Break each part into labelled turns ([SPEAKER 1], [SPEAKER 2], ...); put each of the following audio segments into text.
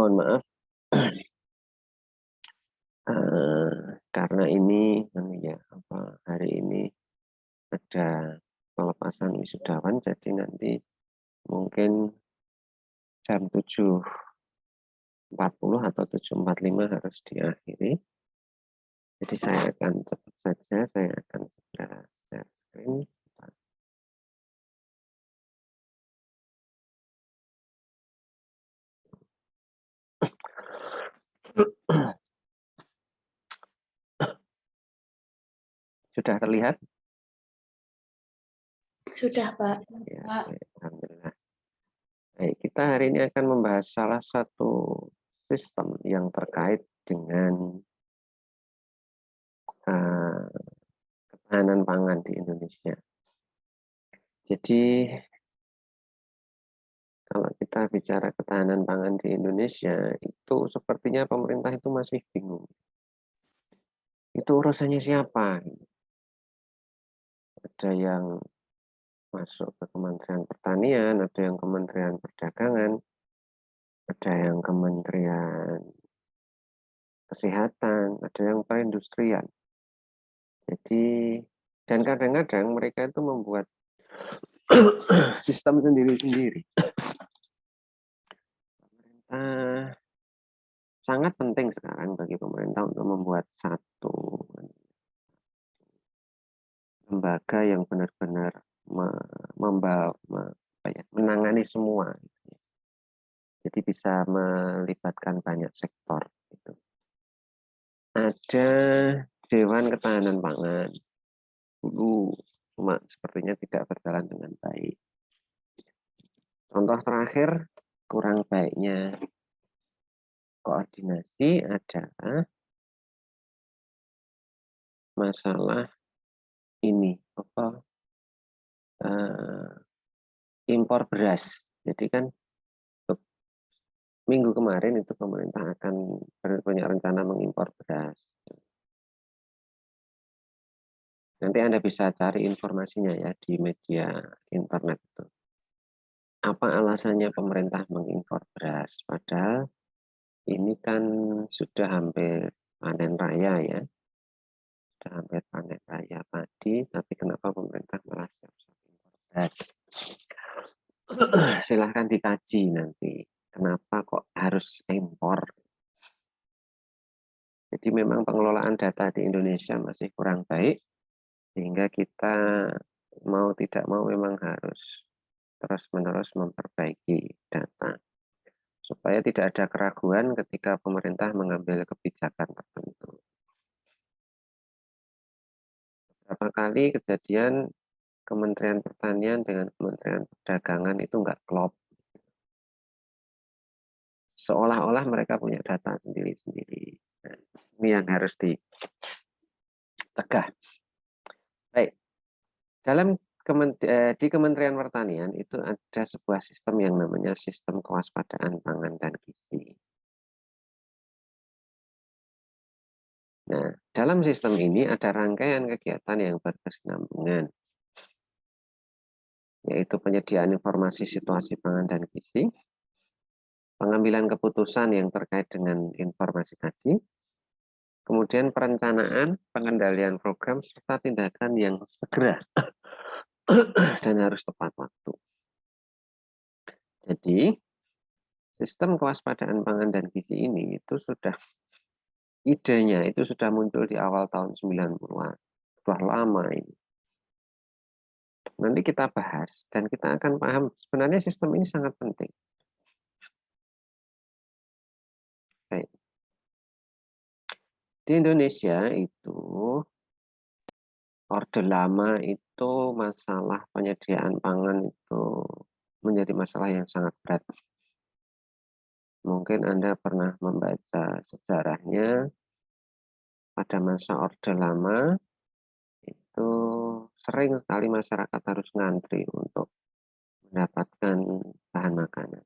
[SPEAKER 1] mohon maaf karena ini ya hari ini ada pelepasan wisudawan, jadi nanti mungkin jam 7.40 atau 7.45 harus diakhiri. Jadi saya akan cepat saja, saya akan segera share screen. Sudah terlihat?
[SPEAKER 2] Sudah, Pak.
[SPEAKER 1] Ya, alhamdulillah. Baik, kita hari ini akan membahas salah satu sistem yang terkait dengan ketahanan pangan di Indonesia. Jadi kalau kita bicara ketahanan pangan di Indonesia, itu sepertinya pemerintah itu masih bingung. Itu urusannya siapa? Ada yang masuk ke Kementerian Pertanian, ada yang Kementerian Perdagangan, ada yang Kementerian Kesehatan, ada yang perindustrian. Jadi, dan kadang-kadang mereka itu membuat sistem sendiri-sendiri. Sangat penting sekarang bagi pemerintah untuk membuat satu lembaga yang benar-benar menangani semua. Jadi bisa melibatkan banyak sektor. Gitu. Ada Dewan Ketahanan Pangan. Dulu cuma sepertinya tidak berjalan dengan baik. Contoh terakhir kurang baiknya koordinasi adalah masalah ini impor beras. Jadi kan minggu kemarin itu pemerintah akan punya rencana mengimpor beras. Nanti Anda bisa cari informasinya ya di media internet itu. Apa alasannya pemerintah mengimpor beras? Padahal ini kan sudah hampir panen raya ya. Sudah hampir panen raya padi, tapi kenapa pemerintah malah siap-siap impor beras? Silahkan dikaji nanti. Kenapa kok harus impor? Jadi memang pengelolaan data di Indonesia masih kurang baik, sehingga kita mau tidak mau memang harus terus-menerus memperbaiki data, supaya tidak ada keraguan ketika pemerintah mengambil kebijakan tertentu. Beberapa kali kejadian Kementerian Pertanian dengan Kementerian Perdagangan itu nggak klop. Seolah-olah mereka punya data sendiri-sendiri. Nah, ini yang harus dicegah. Baik, di Kementerian Pertanian itu ada sebuah sistem yang namanya sistem kewaspadaan pangan dan gizi. Nah, dalam sistem ini ada rangkaian kegiatan yang berkesinambungan, yaitu penyediaan informasi situasi pangan dan gizi, pengambilan keputusan yang terkait dengan informasi tadi, kemudian perencanaan, pengendalian program, serta tindakan yang segera dan harus tepat waktu. Jadi, sistem kewaspadaan pangan dan gizi ini itu idenya itu sudah muncul di awal tahun 90-an. Sudah lama ini. Nanti kita bahas dan kita akan paham sebenarnya sistem ini sangat penting. Baik. Di Indonesia itu Orde Lama itu masalah penyediaan pangan itu menjadi masalah yang sangat berat. Mungkin Anda pernah membaca sejarahnya pada masa Orde Lama itu sering sekali masyarakat harus ngantri untuk mendapatkan bahan makanan.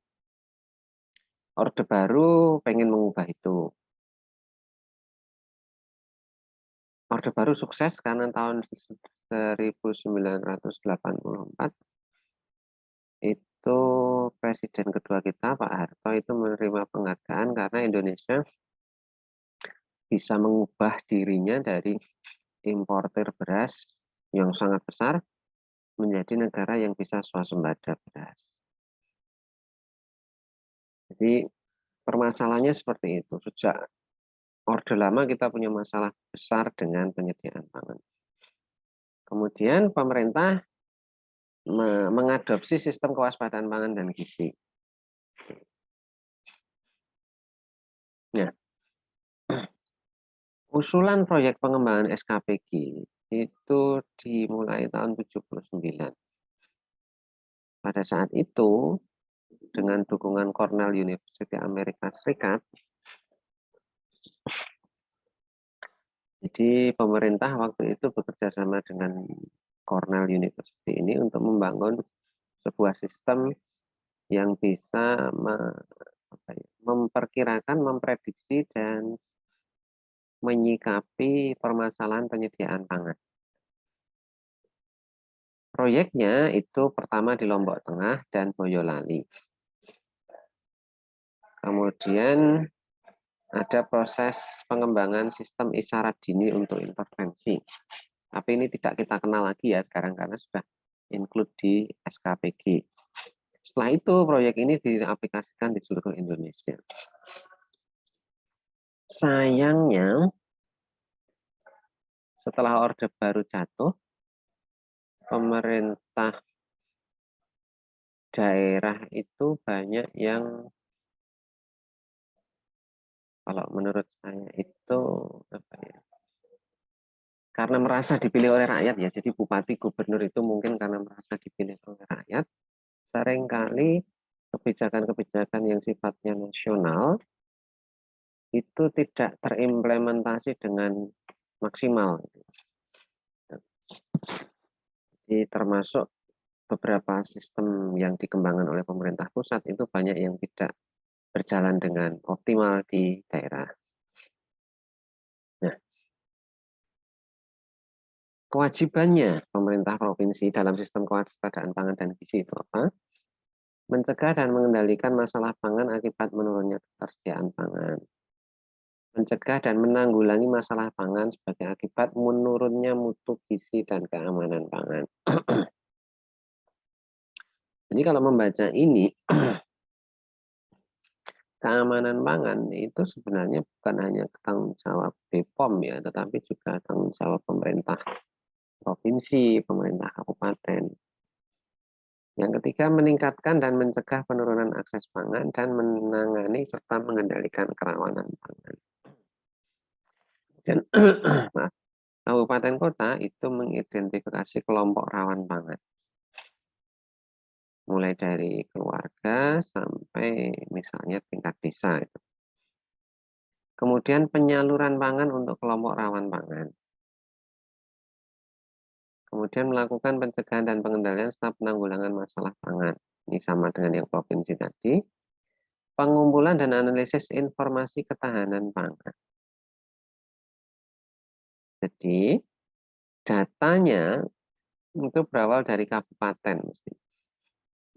[SPEAKER 1] Orde Baru pengen mengubah itu. Orde Baru sukses karena tahun 1984 itu itu Presiden kedua kita Pak Harto itu menerima penghargaan karena Indonesia bisa mengubah dirinya dari importer beras yang sangat besar menjadi negara yang bisa swasembada beras. Jadi permasalahannya seperti itu. Sejak Orde Lama kita punya masalah besar dengan penyediaan pangan. Kemudian pemerintah mengadopsi sistem kewaspadaan pangan dan gizi. Nah, usulan proyek pengembangan SKPG itu dimulai tahun 79. Pada saat itu, dengan dukungan Cornell University Amerika Serikat, jadi pemerintah waktu itu bekerja sama dengan Cornell University ini untuk membangun sebuah sistem yang bisa memperkirakan, memprediksi, dan menyikapi permasalahan penyediaan pangan. Proyeknya itu pertama di Lombok Tengah dan Boyolali. Kemudian ada proses pengembangan sistem isyarat dini untuk intervensi. Tapi ini tidak kita kenal lagi ya sekarang karena sudah include di SKPG. Setelah itu proyek ini diaplikasikan di seluruh Indonesia. Sayangnya setelah Orde Baru jatuh, pemerintah daerah itu banyak yang, kalau menurut saya itu apa ya, karena merasa dipilih oleh rakyat ya, jadi bupati gubernur itu mungkin karena merasa dipilih oleh rakyat, seringkali kebijakan-kebijakan yang sifatnya nasional itu tidak terimplementasi dengan maksimal. Jadi termasuk beberapa sistem yang dikembangkan oleh pemerintah pusat itu banyak yang tidak berjalan dengan optimal di daerah. Nah, kewajibannya pemerintah provinsi dalam sistem kewaspadaan pangan dan gizi itu apa? Mencegah dan mengendalikan masalah pangan akibat menurunnya ketersediaan pangan. Mencegah dan menanggulangi masalah pangan sebagai akibat menurunnya mutu gizi dan keamanan pangan. Jadi kalau membaca ini, keamanan pangan itu sebenarnya bukan hanya tanggung jawab BPOM ya, tetapi juga tanggung jawab pemerintah provinsi, pemerintah kabupaten. Yang ketiga, meningkatkan dan mencegah penurunan akses pangan dan menangani serta mengendalikan kerawanan pangan. Dan kabupaten kota itu mengidentifikasi kelompok rawan pangan. Mulai dari keluarga sampai misalnya tingkat desa. Kemudian penyaluran pangan untuk kelompok rawan pangan. Kemudian melakukan pencegahan dan pengendalian serta penanggulangan masalah pangan. Ini sama dengan yang provinsi tadi. Pengumpulan dan analisis informasi ketahanan pangan. Jadi datanya itu berawal dari kabupaten.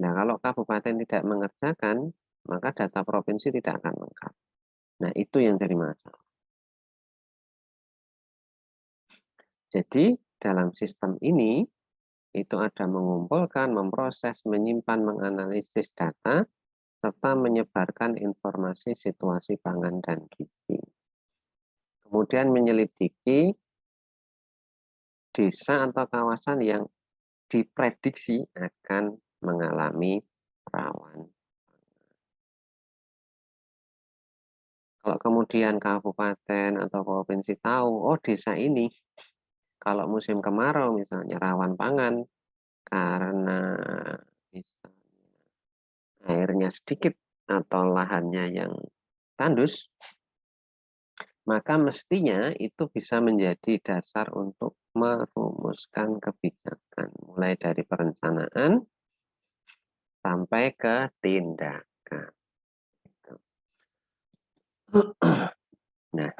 [SPEAKER 1] Nah, kalau kabupaten tidak mengerjakan, maka data provinsi tidak akan lengkap. Nah, itu yang jadi masalah. Jadi dalam sistem ini, itu ada mengumpulkan, memproses, menyimpan, menganalisis data, serta menyebarkan informasi situasi pangan dan gizi. Kemudian menyelidiki desa atau kawasan yang diprediksi akan mengalami rawan. Kalau kemudian kabupaten atau provinsi tahu, oh desa ini kalau musim kemarau misalnya rawan pangan karena misalnya airnya sedikit atau lahannya yang tandus, maka mestinya itu bisa menjadi dasar untuk merumuskan kebijakan, mulai dari perencanaan sampai ke tindakan. Nah,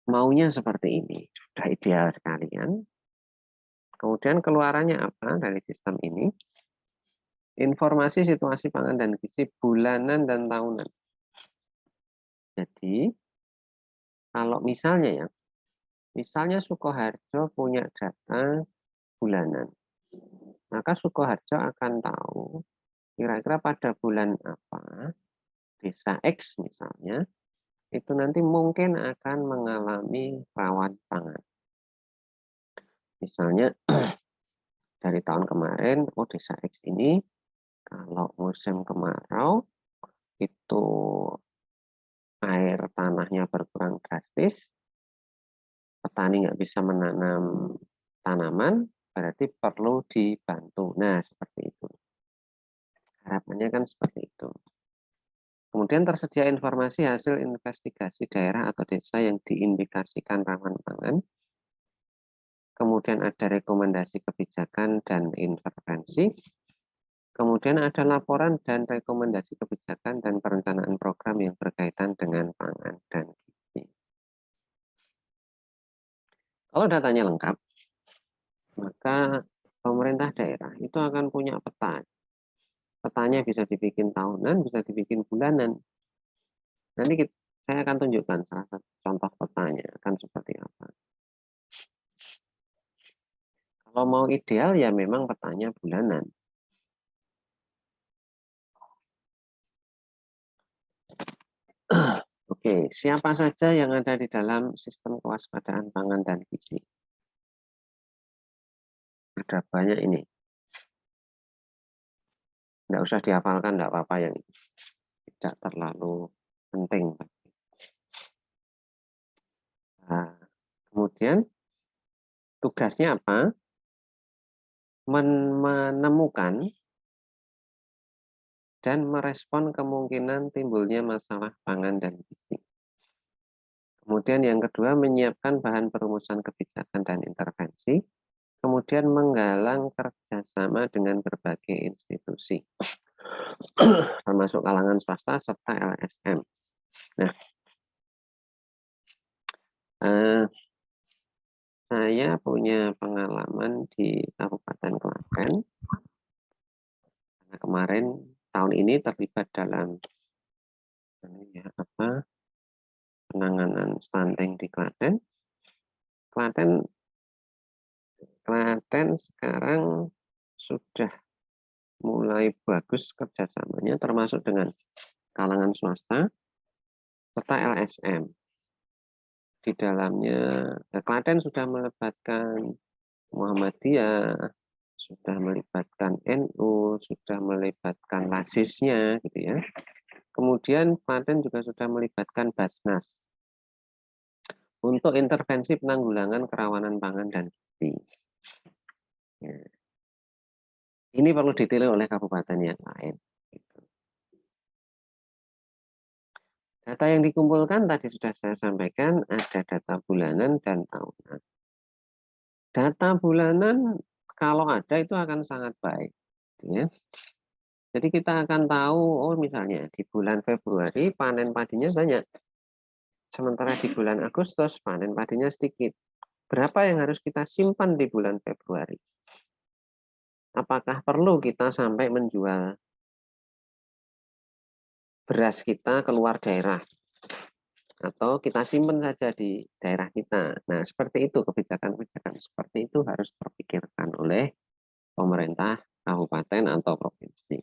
[SPEAKER 1] maunya seperti ini, sudah ideal sekali kan? Kemudian keluarannya apa dari sistem ini? informasi situasi pangan dan gizi bulanan dan tahunan. Jadi, kalau misalnya Sukoharjo punya data bulanan, maka Sukoharjo akan tahu kira-kira pada bulan apa desa X misalnya itu nanti mungkin akan mengalami rawan pangan. Misalnya dari tahun kemarin, desa X ini kalau musim kemarau itu air tanahnya berkurang drastis, petani nggak bisa menanam tanaman, berarti perlu dibantu. Nah, seperti itu. Harapannya kan seperti itu. Kemudian tersedia informasi hasil investigasi daerah atau desa yang diindikasikan rawan pangan. Kemudian ada rekomendasi kebijakan dan intervensi. Kemudian ada laporan dan rekomendasi kebijakan dan perencanaan program yang berkaitan dengan pangan dan gizi. Kalau datanya lengkap, maka pemerintah daerah itu akan punya peta. Petanya bisa dibikin tahunan, bisa dibikin bulanan. Nanti saya akan tunjukkan salah satu contoh petanya akan seperti apa. Kalau mau ideal ya memang petanya bulanan. Oke, siapa saja yang ada di dalam sistem kewaspadaan pangan dan gizi? Ada banyak ini. Nggak usah dihafalkan, nggak apa-apa yang tidak terlalu penting. Nah, kemudian tugasnya apa? Menemukan dan merespon kemungkinan timbulnya masalah pangan dan gizi. Kemudian yang kedua, menyiapkan bahan perumusan kebijakan dan intervensi. Kemudian menggalang kerjasama dengan berbagai institusi, termasuk kalangan swasta serta LSM. Nah, saya punya pengalaman di Kabupaten Klaten. Karena kemarin tahun ini terlibat dalam penanganan stunting di Klaten. Klaten sekarang sudah mulai bagus kerjasamanya, termasuk dengan kalangan swasta serta LSM. Di dalamnya, Klaten sudah melibatkan Muhammadiyah, sudah melibatkan NU, sudah melibatkan LASIS-nya, gitu ya. Kemudian Klaten juga sudah melibatkan Basnas untuk intervensi penanggulangan kerawanan pangan dan gizi. Ya. Ini perlu ditiru oleh kabupaten yang lain. Data yang dikumpulkan tadi sudah saya sampaikan, ada data bulanan dan tahunan. Data bulanan kalau ada itu akan sangat baik. Ya. Jadi kita akan tahu, oh misalnya di bulan Februari panen padinya banyak. Sementara di bulan Agustus panen padinya sedikit. Berapa yang harus kita simpan di bulan Februari? Apakah perlu kita sampai menjual beras kita keluar daerah? Atau kita simpan saja di daerah kita. Nah, seperti itu kebijakan-kebijakan seperti itu harus terpikirkan oleh pemerintah kabupaten atau provinsi.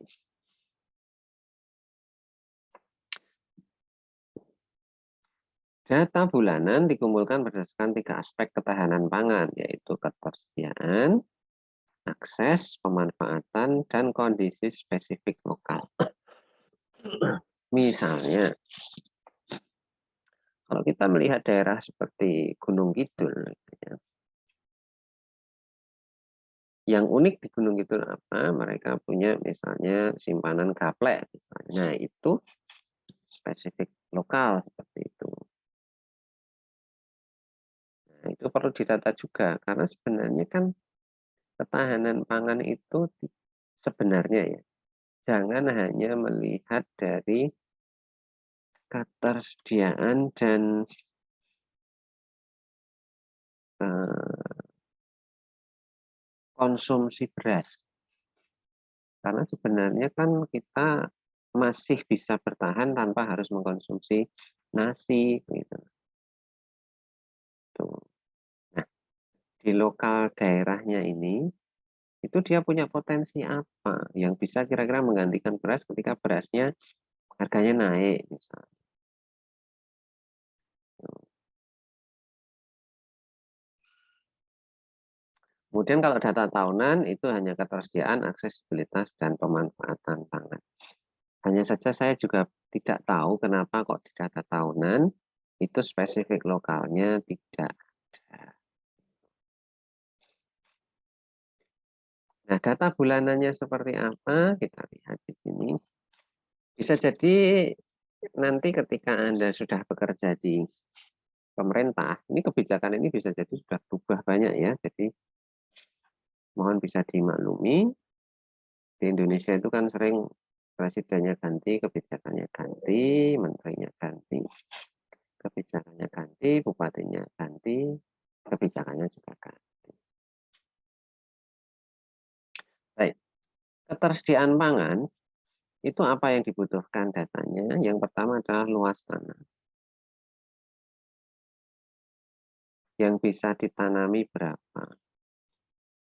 [SPEAKER 1] Data bulanan dikumpulkan berdasarkan 3 aspek ketahanan pangan, yaitu ketersediaan, akses, pemanfaatan, dan kondisi spesifik lokal. Misalnya, kalau kita melihat daerah seperti Gunung Kidul, ya, yang unik di Gunung Kidul apa? Mereka punya misalnya simpanan gaplek. Nah, itu spesifik lokal seperti itu. Nah, itu perlu didata juga, karena sebenarnya kan ketahanan pangan itu sebenarnya ya, jangan hanya melihat dari ketersediaan dan konsumsi beras. Karena sebenarnya kan kita masih bisa bertahan tanpa harus mengkonsumsi nasi gitu. Tuh. Nah, di lokal daerahnya ini itu dia punya potensi apa yang bisa kira-kira menggantikan beras ketika berasnya harganya naik misalnya. Kemudian kalau data tahunan itu hanya ketersediaan, aksesibilitas, dan pemanfaatan pangan. Hanya saja saya juga tidak tahu kenapa kok di data tahunan itu spesifik lokalnya tidak ada. Nah, data bulanannya seperti apa? Kita lihat di sini. Bisa jadi nanti ketika Anda sudah bekerja di pemerintah, ini kebijakan ini bisa jadi sudah berubah banyak ya. Jadi mohon bisa dimaklumi, di Indonesia itu kan sering presidennya ganti, kebijakannya ganti, menterinya ganti, kebijakannya ganti, bupatinya ganti, kebijakannya juga ganti. Baik, ketersediaan pangan itu apa yang dibutuhkan datanya? Yang pertama adalah luas tanah yang bisa ditanami berapa.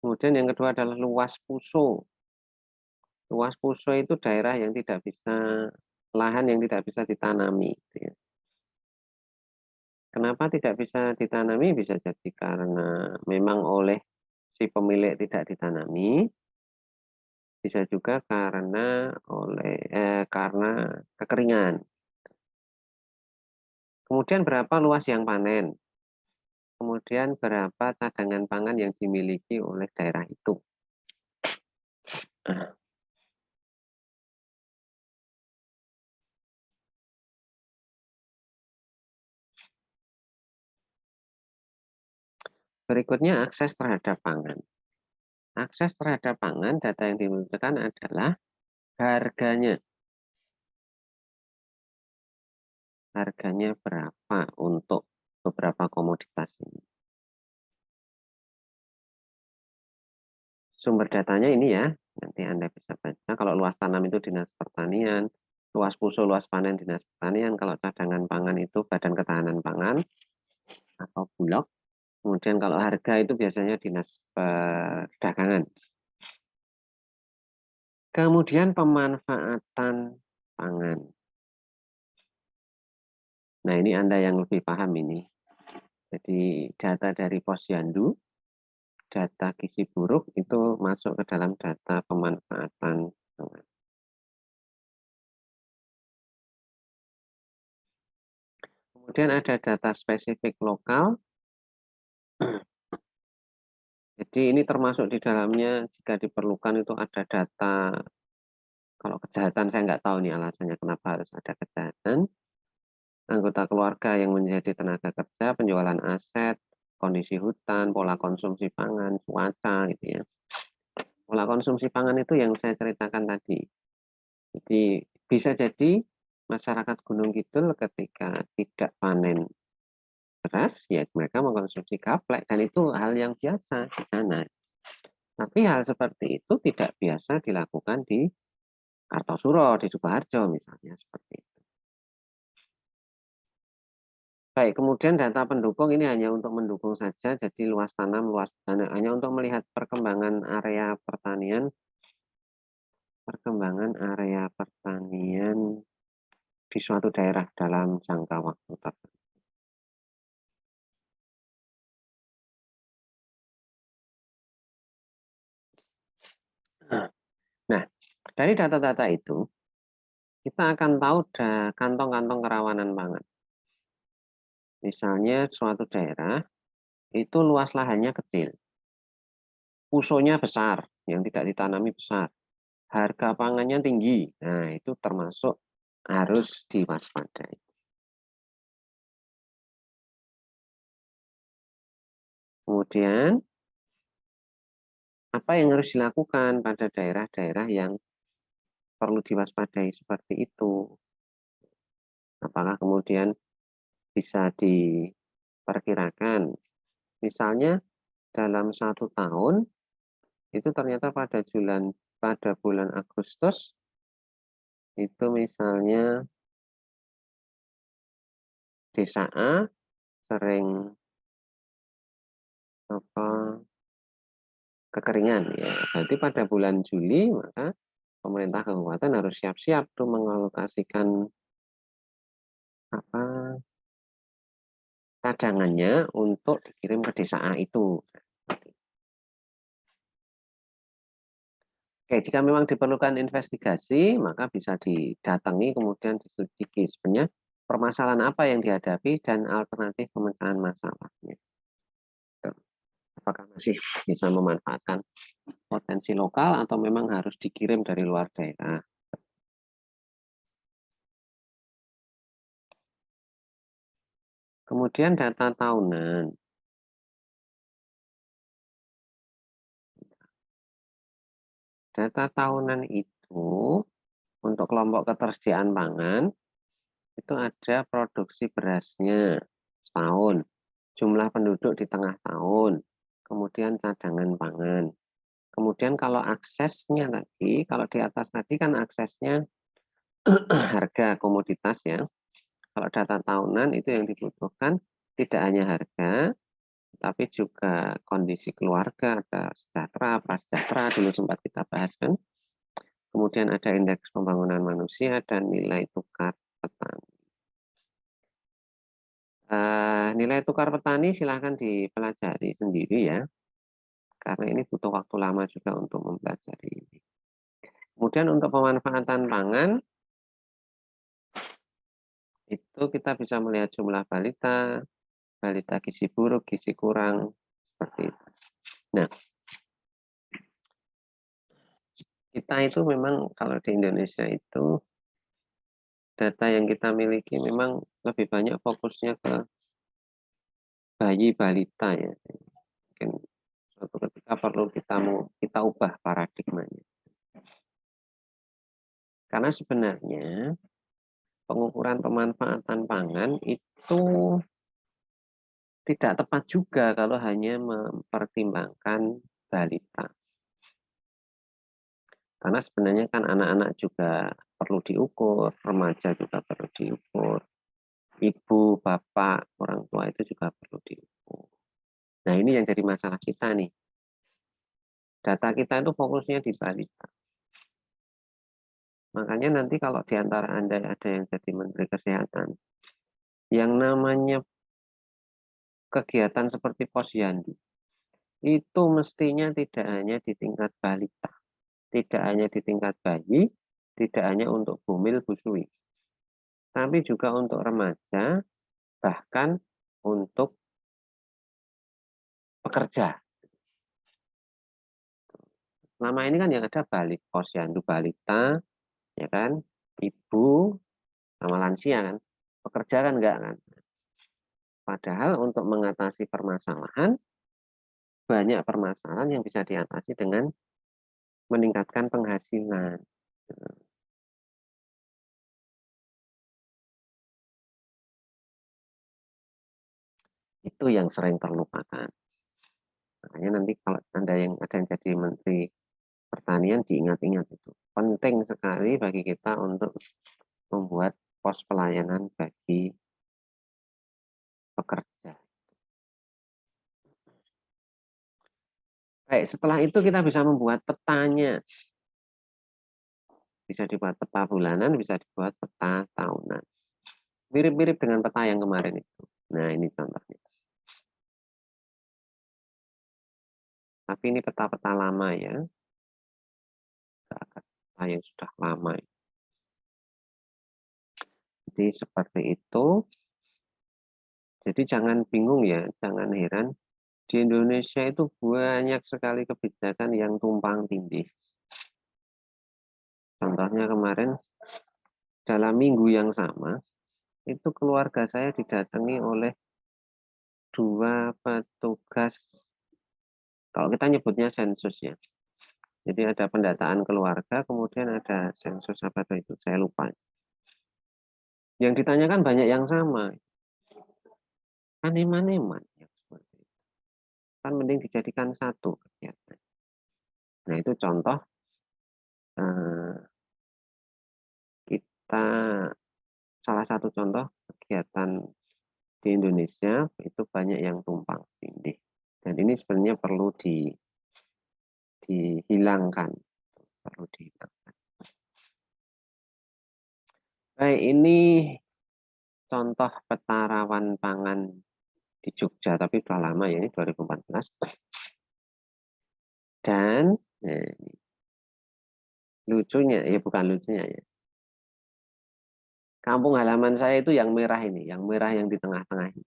[SPEAKER 1] Kemudian yang kedua adalah luas puso. Luas puso itu daerah yang tidak bisa, lahan yang tidak bisa ditanami. Gitu ya. Kenapa tidak bisa ditanami? Bisa jadi karena memang oleh si pemilik tidak ditanami, bisa juga karena kekeringan. Kemudian berapa luas yang panen? Kemudian berapa cadangan pangan yang dimiliki oleh daerah itu? Berikutnya akses terhadap pangan. Akses terhadap pangan, data yang dibutuhkan adalah harganya. Harganya berapa untuk beberapa komoditas ini. Sumber datanya ini ya, nanti Anda bisa baca. Kalau luas tanam itu Dinas Pertanian, luas puso, luas panen Dinas Pertanian, kalau cadangan pangan itu Badan Ketahanan Pangan atau Bulog. Kemudian kalau harga itu biasanya Dinas Perdagangan. Kemudian pemanfaatan pangan. Nah, ini Anda yang lebih paham ini. Jadi data dari Posyandu, data gizi buruk itu masuk ke dalam data pemanfaatan pangan. Kemudian ada data spesifik lokal. Jadi ini termasuk di dalamnya jika diperlukan itu ada data. Kalau kejahatan saya nggak tahu nih alasannya kenapa harus ada kejahatan. Anggota keluarga yang menjadi tenaga kerja, penjualan aset, kondisi hutan, pola konsumsi pangan, cuaca gitu ya. Pola konsumsi pangan itu yang saya ceritakan tadi. Jadi bisa jadi masyarakat Gunung Kidul ketika tidak panen beras, ya mereka mengkonsumsi gaplek dan itu hal yang biasa di sana. Tapi hal seperti itu tidak biasa dilakukan di Kartosuro, di Sukoharjo misalnya seperti itu. Baik, kemudian data pendukung ini hanya untuk mendukung saja, jadi luas tanam, luas tanah, hanya untuk melihat perkembangan area pertanian di suatu daerah dalam jangka waktu tertentu. Nah, dari data-data itu, kita akan tahu kantong-kantong kerawanan pangan. Misalnya suatu daerah itu luas lahannya kecil, pusonya besar, yang tidak ditanami besar, harga pangannya tinggi. Nah, itu termasuk harus diwaspadai. Kemudian, apa yang harus dilakukan pada daerah-daerah yang perlu diwaspadai seperti itu? Apakah kemudian bisa diperkirakan? Misalnya dalam 1 tahun, itu ternyata pada pada bulan Agustus itu misalnya desa A sering apa kekeringan ya. Berarti pada bulan Juli maka pemerintah kabupaten harus siap-siap tuh mengalokasikan apa cadangannya untuk dikirim ke desa A itu. Oke, jika memang diperlukan investigasi, maka bisa didatangi kemudian diselidiki sebenarnya permasalahan apa yang dihadapi dan alternatif pemecahan masalahnya. Apakah masih bisa memanfaatkan potensi lokal atau memang harus dikirim dari luar daerah. Kemudian data tahunan. Data tahunan itu untuk kelompok ketersediaan pangan itu ada produksi berasnya setahun, jumlah penduduk di tengah tahun, kemudian cadangan pangan. Kemudian kalau aksesnya tadi, kalau di atas tadi kan aksesnya harga komoditas ya. Kalau data tahunan itu yang dibutuhkan tidak hanya harga, tapi juga kondisi keluarga, ada sejahtera, prasejahtera, dulu sempat kita bahas kan. Kemudian ada indeks pembangunan manusia dan nilai tukar petani. Nilai tukar petani silahkan dipelajari sendiri ya, karena ini butuh waktu lama juga untuk mempelajari ini. Kemudian untuk pemanfaatan pangan, itu kita bisa melihat jumlah balita, balita gizi buruk, gizi kurang, seperti itu. Nah, kita itu memang kalau di Indonesia itu data yang kita miliki memang lebih banyak fokusnya ke bayi balita ya. Mungkin suatu ketika perlu kita ubah paradigmanya. Karena sebenarnya pengukuran pemanfaatan pangan itu tidak tepat juga kalau hanya mempertimbangkan balita. Karena sebenarnya kan anak-anak juga perlu diukur, remaja juga perlu diukur, ibu, bapak, orang tua itu juga perlu diukur. Nah ini yang jadi masalah kita nih. Data kita itu fokusnya di balita. Makanya nanti kalau di antara Anda ada yang jadi Menteri Kesehatan, yang namanya kegiatan seperti posyandu, itu mestinya tidak hanya di tingkat balita, tidak hanya di tingkat bayi, tidak hanya untuk bumil busui, tapi juga untuk remaja, bahkan untuk pekerja. Selama ini kan yang ada balik posyandu balita, ya kan, ibu sama lansia kan, pekerja kan enggak kan. Padahal untuk mengatasi permasalahan, banyak permasalahan yang bisa diatasi dengan meningkatkan penghasilan. Itu yang sering terlupakan. Makanya nanti kalau Anda yang ada yang jadi Menteri Pertanian diingat-ingat itu. Penting sekali bagi kita untuk membuat pos pelayanan bagi pekerja. Baik, setelah itu kita bisa membuat petanya. Bisa dibuat peta bulanan, bisa dibuat peta tahunan. Mirip-mirip dengan peta yang kemarin itu. Nah, ini contohnya. Tapi ini peta-peta lama ya. Peta yang sudah lama. Jadi seperti itu. Jadi jangan bingung ya, jangan heran. Di Indonesia itu banyak sekali kebijakan yang tumpang tindih. Contohnya kemarin, dalam minggu yang sama, itu keluarga saya didatangi oleh dua petugas, kalau kita nyebutnya sensus ya. Jadi ada pendataan keluarga, kemudian ada sensus apa itu, saya lupa. Yang ditanyakan banyak yang sama. Kan eman-eman. Kan mending dijadikan satu kegiatan. Nah itu contoh eh, kita salah satu contoh kegiatan di Indonesia itu banyak yang tumpang tindih. Dan ini sebenarnya perlu dihilangkan, perlu dihilangkan. Baik, ini contoh peta rawan pangan di Jogja, tapi sudah lama ya, ini 2014. Dan lucunya, ya bukan lucunya ya, kampung halaman saya itu yang merah ini, yang merah yang di tengah-tengah ini.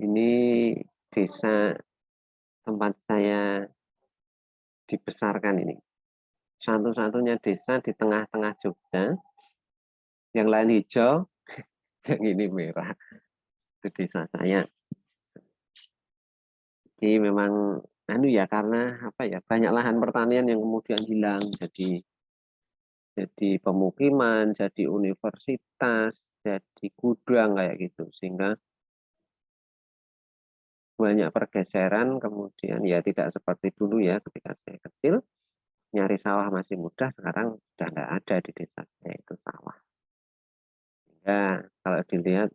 [SPEAKER 1] Ini desa tempat saya dibesarkan ini. Satu-satunya desa di tengah-tengah Jogja, yang lain hijau, yang ini merah. Itu desa saya. Jadi memang anu ya, karena apa ya, banyak lahan pertanian yang kemudian hilang jadi pemukiman, jadi universitas, jadi gudang kayak gitu, sehingga banyak pergeseran. Kemudian ya tidak seperti dulu ya, ketika saya kecil nyari sawah masih mudah, sekarang sudah nggak ada di desa saya itu sawah. Ya kalau dilihat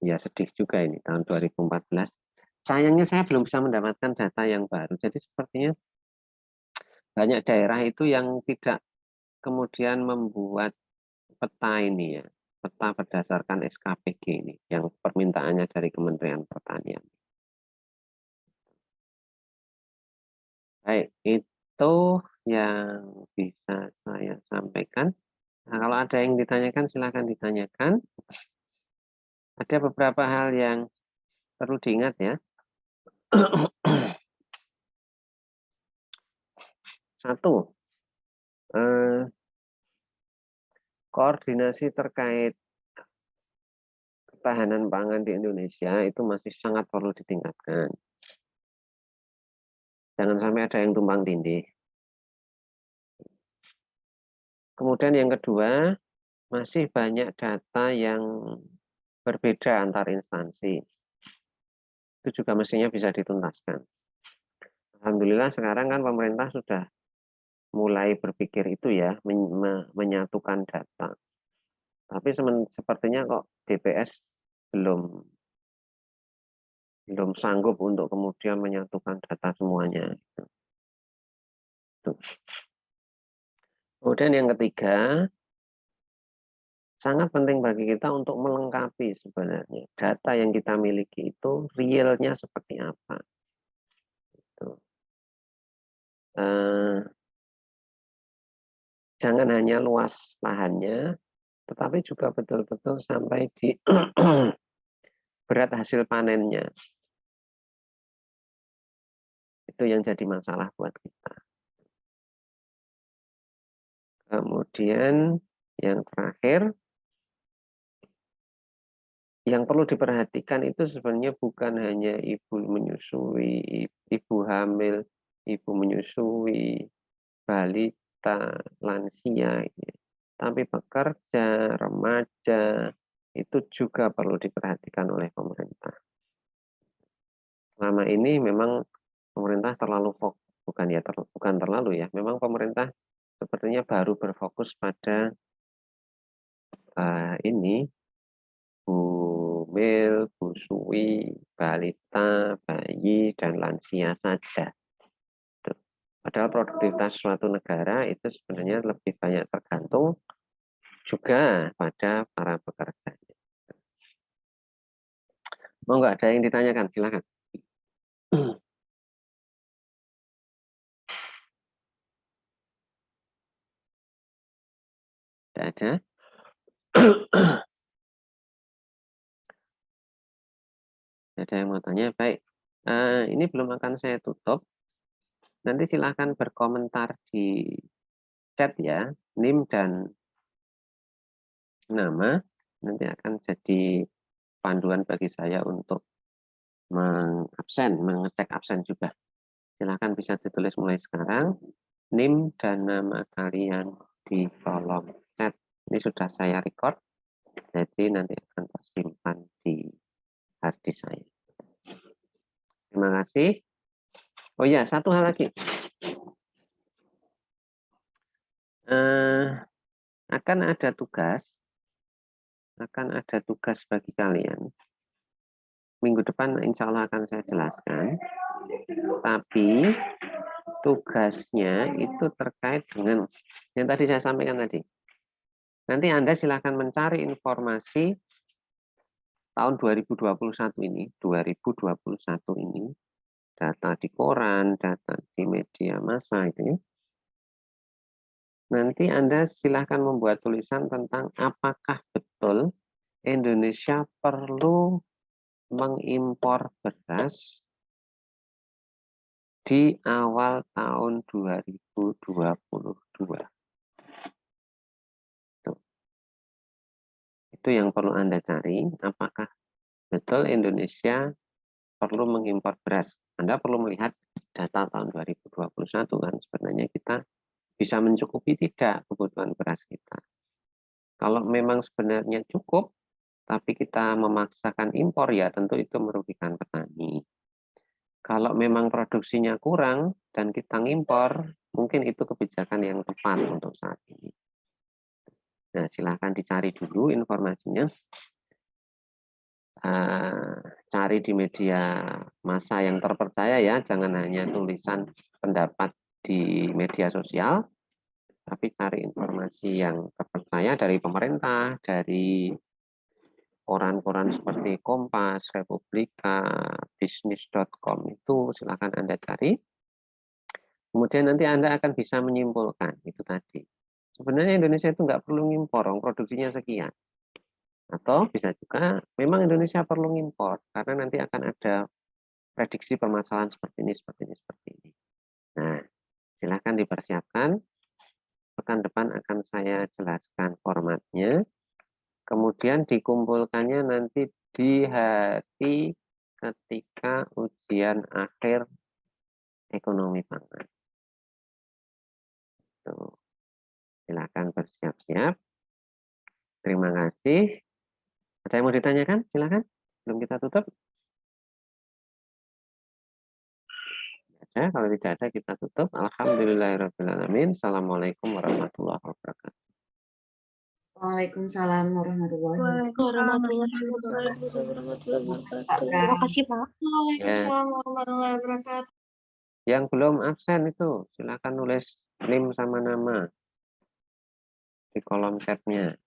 [SPEAKER 1] ya sedih juga ini tahun 2014. Sayangnya saya belum bisa mendapatkan data yang baru. Jadi sepertinya banyak daerah itu yang tidak kemudian membuat peta ini ya, peta berdasarkan SKPG ini, yang permintaannya dari Kementerian Pertanian. Baik, itu yang bisa saya sampaikan. Nah, kalau ada yang ditanyakan, silakan ditanyakan. Ada beberapa hal yang perlu diingat ya. Satu, koordinasi terkait ketahanan pangan di Indonesia itu masih sangat perlu ditingkatkan. Jangan sampai ada yang tumpang tindih. Kemudian yang kedua, masih banyak data yang berbeda antar instansi. Itu juga mestinya bisa dituntaskan. Alhamdulillah sekarang kan pemerintah sudah mulai berpikir itu ya, menyatukan data. Tapi sepertinya kok BPS belum sanggup untuk kemudian menyatukan data semuanya. Kemudian yang ketiga, sangat penting bagi kita untuk melengkapi sebenarnya data yang kita miliki itu realnya seperti apa. Jangan hanya luas lahannya, tetapi juga betul-betul sampai di berat hasil panennya. Itu yang jadi masalah buat kita. Kemudian yang terakhir, yang perlu diperhatikan itu sebenarnya bukan hanya ibu menyusui, ibu hamil, ibu menyusui, balita, lansia, tapi pekerja, remaja, itu juga perlu diperhatikan oleh pemerintah. Selama ini memang pemerintah bukan terlalu ya, memang pemerintah sepertinya baru berfokus pada ini bumil, busui, balita, bayi, dan lansia saja. Padahal produktivitas suatu negara itu sebenarnya lebih banyak tergantung juga pada para pekerja. Mau nggak ada yang ditanyakan? Silakan. Tidak ada. Tidak ada yang mau tanya. Baik. Ini belum akan saya tutup. Nanti silakan berkomentar di chat ya, NIM dan nama. Nanti akan jadi panduan bagi saya untuk mengecek absen juga. Silakan bisa ditulis mulai sekarang, NIM dan nama kalian di kolom chat. Ini sudah saya record, jadi nanti akan tersimpan di hard disk saya. Terima kasih. Oh ya, satu hal lagi. Eh, akan ada tugas bagi kalian. Minggu depan insya Allah akan saya jelaskan. Tapi tugasnya itu terkait dengan yang tadi saya sampaikan tadi. Nanti Anda silakan mencari informasi tahun 2021 ini, data di koran, data di media massa itu ya. Nanti Anda silahkan membuat tulisan tentang apakah betul Indonesia perlu mengimpor beras di awal tahun 2022. Itu yang perlu Anda cari, apakah betul Indonesia perlu mengimpor beras. Anda perlu melihat data tahun 2021 kan, sebenarnya kita bisa mencukupi tidak kebutuhan beras kita. Kalau memang sebenarnya cukup, tapi kita memaksakan impor, ya tentu itu merugikan petani. Kalau memang produksinya kurang dan kita ngimpor, mungkin itu kebijakan yang tepat untuk saat ini. Nah, silahkan dicari dulu informasinya. Cari di media massa yang terpercaya ya, jangan hanya tulisan pendapat di media sosial, tapi cari informasi yang terpercaya dari pemerintah, dari koran-koran seperti Kompas, Republika, bisnis.com itu silakan Anda cari. Kemudian nanti Anda akan bisa menyimpulkan itu tadi. Sebenarnya Indonesia itu nggak perlu ngimpor, produksinya sekian. Atau bisa juga memang Indonesia perlu ngimpor, karena nanti akan ada prediksi permasalahan seperti ini, seperti ini, seperti ini. Nah, silakan dipersiapkan. Pekan depan akan saya jelaskan formatnya. Kemudian dikumpulkannya nanti di hari ketika ujian akhir ekonomi pangan. Tuh. Silakan bersiap-siap. Terima kasih. Ada yang mau ditanyakan? Silakan. Belum kita tutup. Ya, kalau tidak ada kita tutup. Alhamdulillahirrahmanirrahim. Assalamualaikum warahmatullahi wabarakatuh.
[SPEAKER 2] Waalaikumsalam warahmatullahi wabarakatuh.
[SPEAKER 3] Terima kasih, Pak.
[SPEAKER 2] Waalaikumsalam warahmatullahi wabarakatuh.
[SPEAKER 1] Yang belum absen itu silakan nulis NIM sama nama di kolom chatnya.